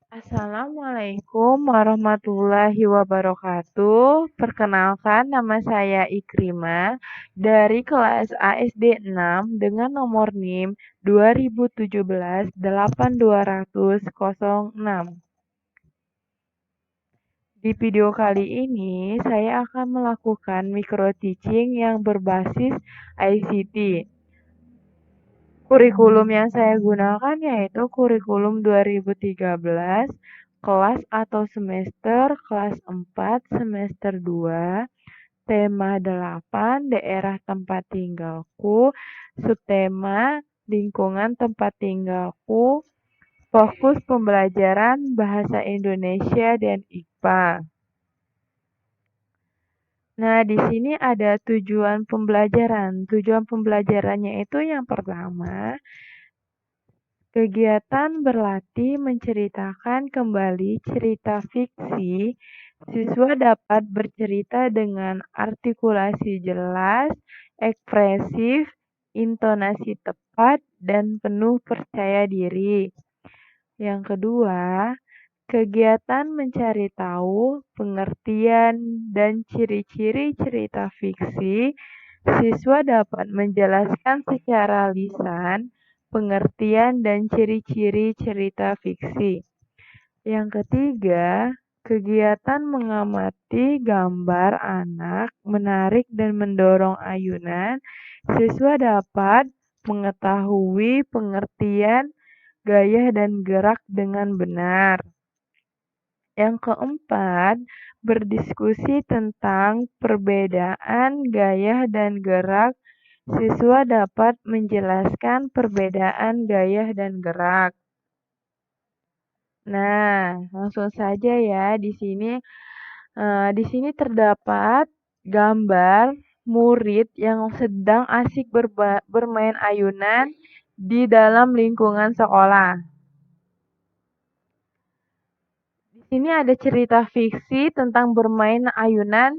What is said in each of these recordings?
Assalamualaikum warahmatullahi wabarakatuh. Perkenalkan, nama saya Ikrimah dari kelas ASD 6 dengan nomor NIM 2017-82006. Di video kali ini, saya akan melakukan micro teaching yang berbasis ICT. Kurikulum yang saya gunakan yaitu kurikulum 2013, kelas atau semester kelas 4, semester 2, tema 8, daerah tempat tinggalku, subtema lingkungan tempat tinggalku, fokus pembelajaran bahasa Indonesia dan IPA. Nah, di sini ada tujuan pembelajaran. Tujuan pembelajarannya itu yang pertama, kegiatan berlatih menceritakan kembali cerita fiksi. Siswa dapat bercerita dengan artikulasi jelas, ekspresif, intonasi tepat, dan penuh percaya diri. Yang kedua, kegiatan mencari tahu, pengertian, dan ciri-ciri cerita fiksi. Siswa dapat menjelaskan secara lisan pengertian dan ciri-ciri cerita fiksi. Yang ketiga, kegiatan mengamati gambar anak, menarik dan mendorong ayunan. Siswa dapat mengetahui pengertian, gaya dan gerak dengan benar. Yang keempat, berdiskusi tentang perbedaan gaya dan gerak. Siswa dapat menjelaskan perbedaan gaya dan gerak. Nah, langsung saja ya di sini terdapat gambar murid yang sedang asik bermain ayunan di dalam lingkungan sekolah. Di sini ada cerita fiksi tentang bermain ayunan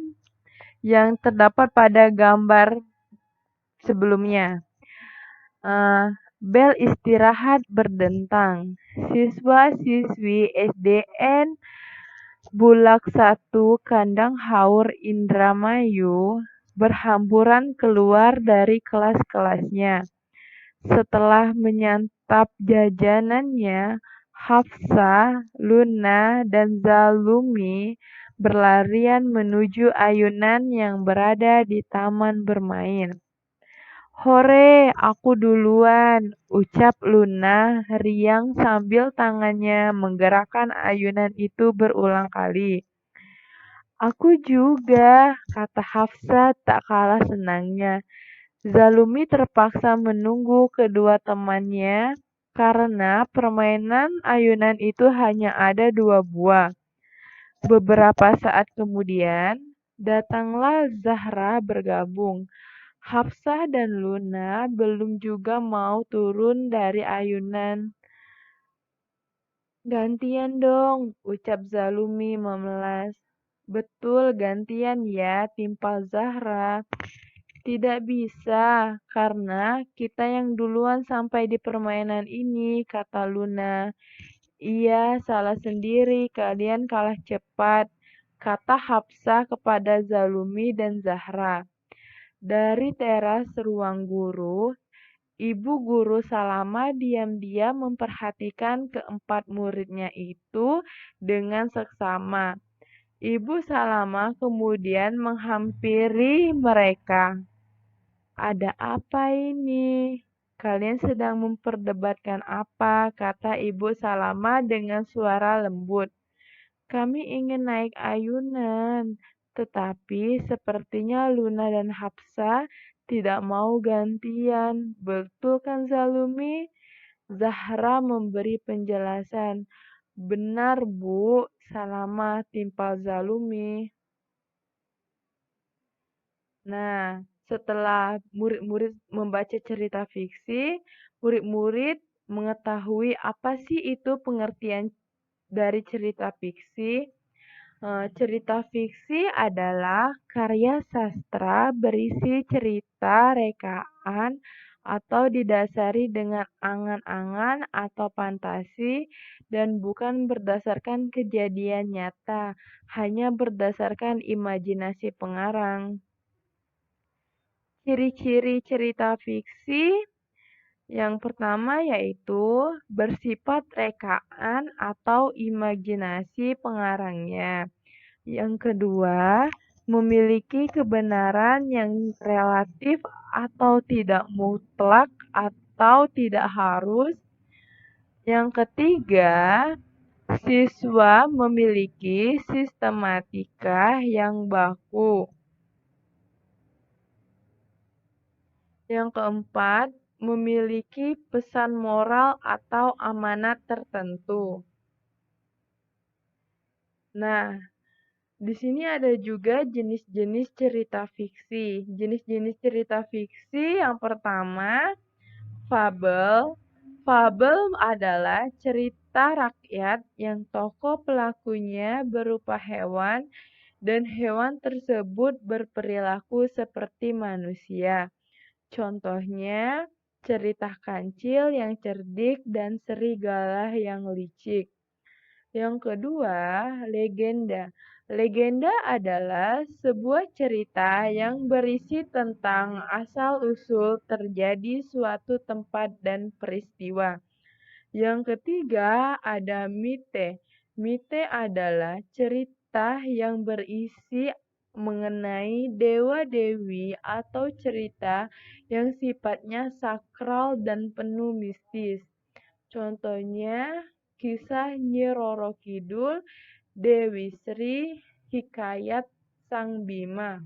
yang terdapat pada gambar sebelumnya. Bel istirahat berdentang. Siswa-siswi SDN Bulak 1 Kandang Haur Indramayu berhamburan keluar dari kelas-kelasnya. Setelah menyantap jajanannya, Hafsah, Luna, dan Zalumi berlarian menuju ayunan yang berada di taman bermain. "Hore, aku duluan," ucap Luna riang sambil tangannya menggerakkan ayunan itu berulang kali. "Aku juga," kata Hafsah tak kalah senangnya. Zalumi terpaksa menunggu kedua temannya karena permainan ayunan itu hanya ada 2 buah. Beberapa saat kemudian, datanglah Zahra bergabung. Hafsah dan Luna belum juga mau turun dari ayunan. "Gantian dong," ucap Zalumi memelas. "Betul, gantian ya," timpal Zahra. "Tidak bisa, karena kita yang duluan sampai di permainan ini," kata Luna. "Iya, salah sendiri, kalian kalah cepat," kata Hafsah kepada Zalumi dan Zahra. Dari teras ruang guru, Ibu Guru Salama diam-diam memperhatikan keempat muridnya itu dengan seksama. Ibu Salama kemudian menghampiri mereka. "Ada apa ini? Kalian sedang memperdebatkan apa?" kata Ibu Salama dengan suara lembut. "Kami ingin naik ayunan, tetapi sepertinya Luna dan Hafsah tidak mau gantian. Betul kan Zalumi?" Zahra memberi penjelasan. "Benar, Bu Salama," timpal Zalumi. Nah, setelah murid-murid membaca cerita fiksi, murid-murid mengetahui apa sih itu pengertian dari cerita fiksi. Cerita fiksi adalah karya sastra berisi cerita, rekaan, atau didasari dengan angan-angan atau fantasi dan bukan berdasarkan kejadian nyata, hanya berdasarkan imajinasi pengarang. Ciri-ciri cerita fiksi yang pertama yaitu bersifat rekaan atau imajinasi pengarangnya. Yang kedua, memiliki kebenaran yang relatif atau tidak mutlak atau tidak harus. Yang ketiga, siswa memiliki sistematika yang baku. Yang keempat, memiliki pesan moral atau amanat tertentu. Nah, di sini ada juga jenis-jenis cerita fiksi. Jenis-jenis cerita fiksi yang pertama, fabel. Fabel adalah cerita rakyat yang tokoh pelakunya berupa hewan dan hewan tersebut berperilaku seperti manusia. Contohnya, cerita kancil yang cerdik dan serigala yang licik. Yang kedua, legenda. Legenda adalah sebuah cerita yang berisi tentang asal-usul terjadi suatu tempat dan peristiwa. Yang ketiga, ada mite. Mite adalah cerita yang berisi mengenai dewa-dewi atau cerita yang sifatnya sakral dan penuh mistis. Contohnya, kisah Nyi Roro Kidul, Dewi Sri, Hikayat Sang Bima.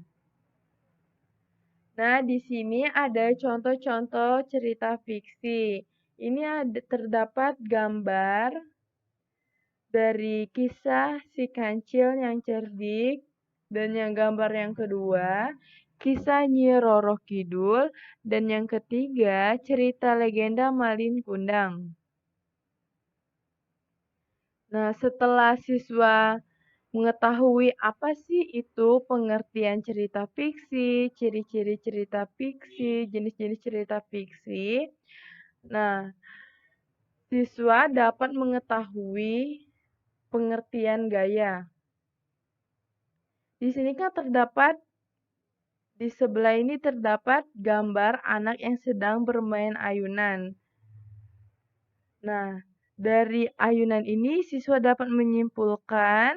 Nah, di sini ada contoh-contoh cerita fiksi. Ini terdapat gambar dari kisah si kancil yang cerdik, dan yang gambar yang kedua, kisah Nyi Roro Kidul, dan yang ketiga, cerita legenda Malin Kundang. Nah, setelah siswa mengetahui apa sih itu pengertian cerita fiksi, ciri-ciri cerita fiksi, jenis-jenis cerita fiksi. Nah, siswa dapat mengetahui pengertian gaya. Di sini kan di sebelah ini terdapat gambar anak yang sedang bermain ayunan. Nah, dari ayunan ini siswa dapat menyimpulkan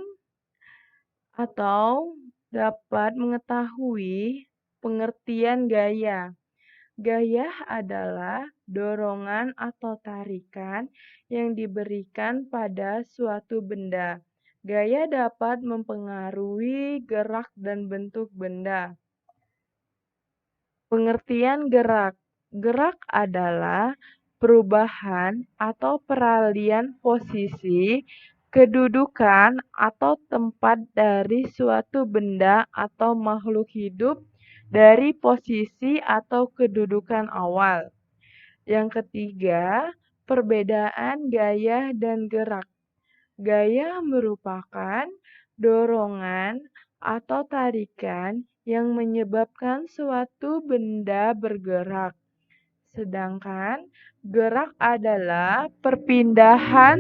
atau dapat mengetahui pengertian gaya. Gaya adalah dorongan atau tarikan yang diberikan pada suatu benda. Gaya dapat mempengaruhi gerak dan bentuk benda. Pengertian gerak. Gerak adalah perubahan atau peralihan posisi, kedudukan, atau tempat dari suatu benda atau makhluk hidup dari posisi atau kedudukan awal. Yang ketiga, perbedaan gaya dan gerak. Gaya merupakan dorongan atau tarikan yang menyebabkan suatu benda bergerak. Sedangkan gerak adalah perpindahan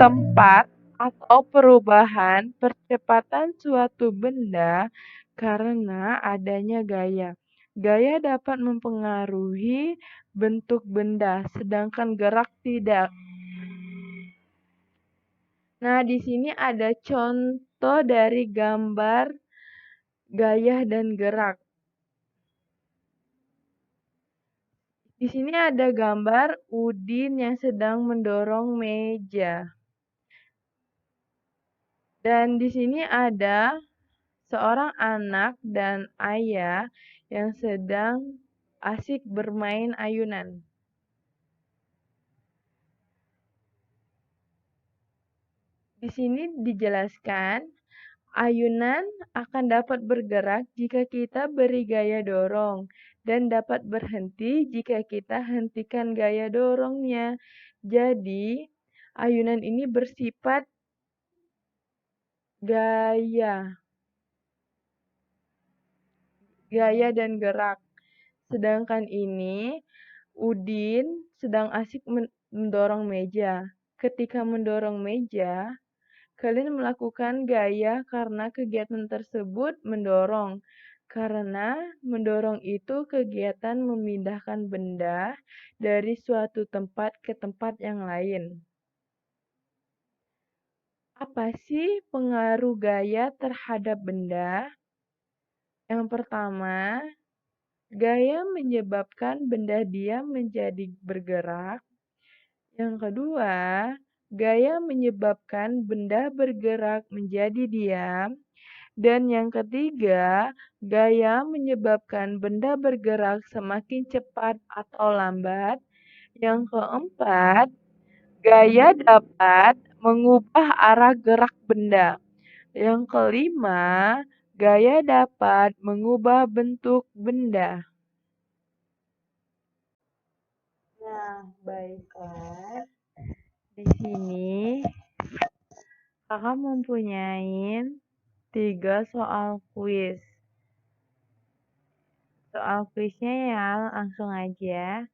tempat atau perubahan percepatan suatu benda karena adanya gaya. Gaya dapat mempengaruhi bentuk benda, sedangkan gerak tidak. Nah, di sini ada contoh dari gambar gaya dan gerak. Di sini ada gambar Udin yang sedang mendorong meja. Dan di sini ada seorang anak dan ayah yang sedang asik bermain ayunan. Di sini dijelaskan, ayunan akan dapat bergerak jika kita beri gaya dorong dan dapat berhenti jika kita hentikan gaya dorongnya. Jadi, ayunan ini bersifat gaya dan gerak. Sedangkan ini Udin sedang asik mendorong meja. Ketika mendorong meja, kalian melakukan gaya karena kegiatan tersebut mendorong. Karena mendorong itu kegiatan memindahkan benda dari suatu tempat ke tempat yang lain. Apa sih pengaruh gaya terhadap benda? Yang pertama, gaya menyebabkan benda diam menjadi bergerak. Yang kedua, gaya menyebabkan benda bergerak menjadi diam. Dan yang ketiga, gaya menyebabkan benda bergerak semakin cepat atau lambat. Yang keempat, gaya dapat mengubah arah gerak benda. Yang kelima, gaya dapat mengubah bentuk benda. Nah, baiklah. Di sini kakak mempunyai 3 soal kuis. Soal kuisnya ya langsung aja.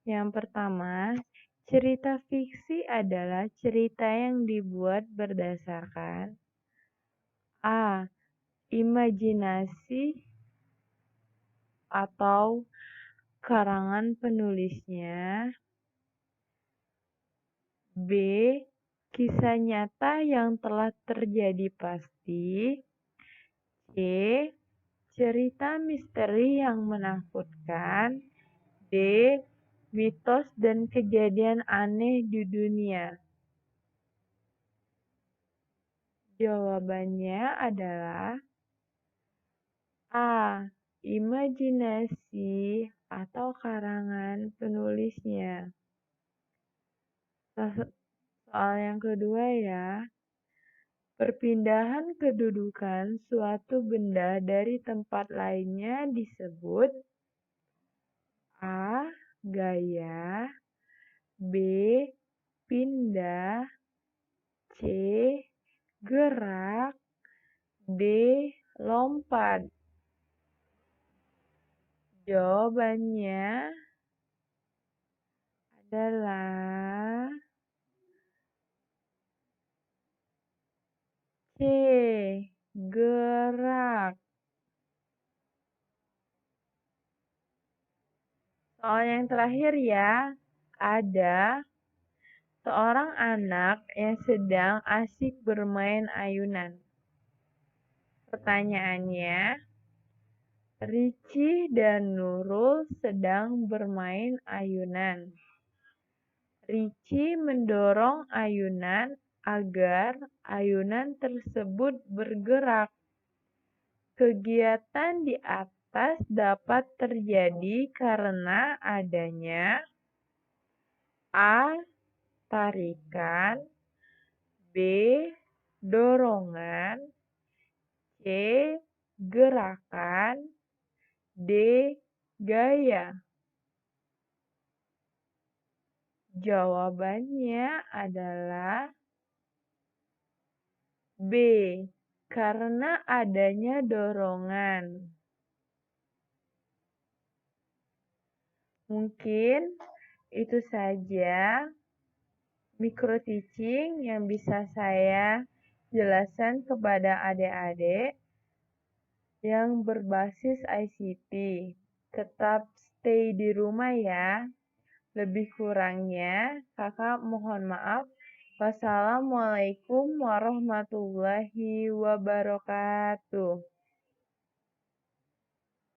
Yang pertama, cerita fiksi adalah cerita yang dibuat berdasarkan A. Imajinasi atau karangan penulisnya. B. Kisah nyata yang telah terjadi pasti. C. Cerita misteri yang menakutkan. D. Mitos dan kejadian aneh di dunia. Jawabannya adalah A. Imajinasi atau karangan penulisnya. Soal yang kedua ya. Perpindahan kedudukan suatu benda dari tempat lainnya disebut A. Gaya. B. Pindah. C. Gerak. D. Lompat. Jawabannya adalah C. Gerak. Soal yang terakhir ya. Ada seorang anak yang sedang asik bermain ayunan. Pertanyaannya, Ricci dan Nurul sedang bermain ayunan. Ricci mendorong ayunan agar ayunan tersebut bergerak. Kegiatan di atas dapat terjadi karena adanya A. Tarikan. B. Dorongan. C. Gerakan. D. Gaya. Jawabannya adalah B. Karena adanya dorongan. Mungkin itu saja micro teaching yang bisa saya jelaskan kepada adik-adik yang berbasis ICT. Tetap stay di rumah ya. Lebih kurangnya, kakak mohon maaf. Wassalamualaikum warahmatullahi wabarakatuh.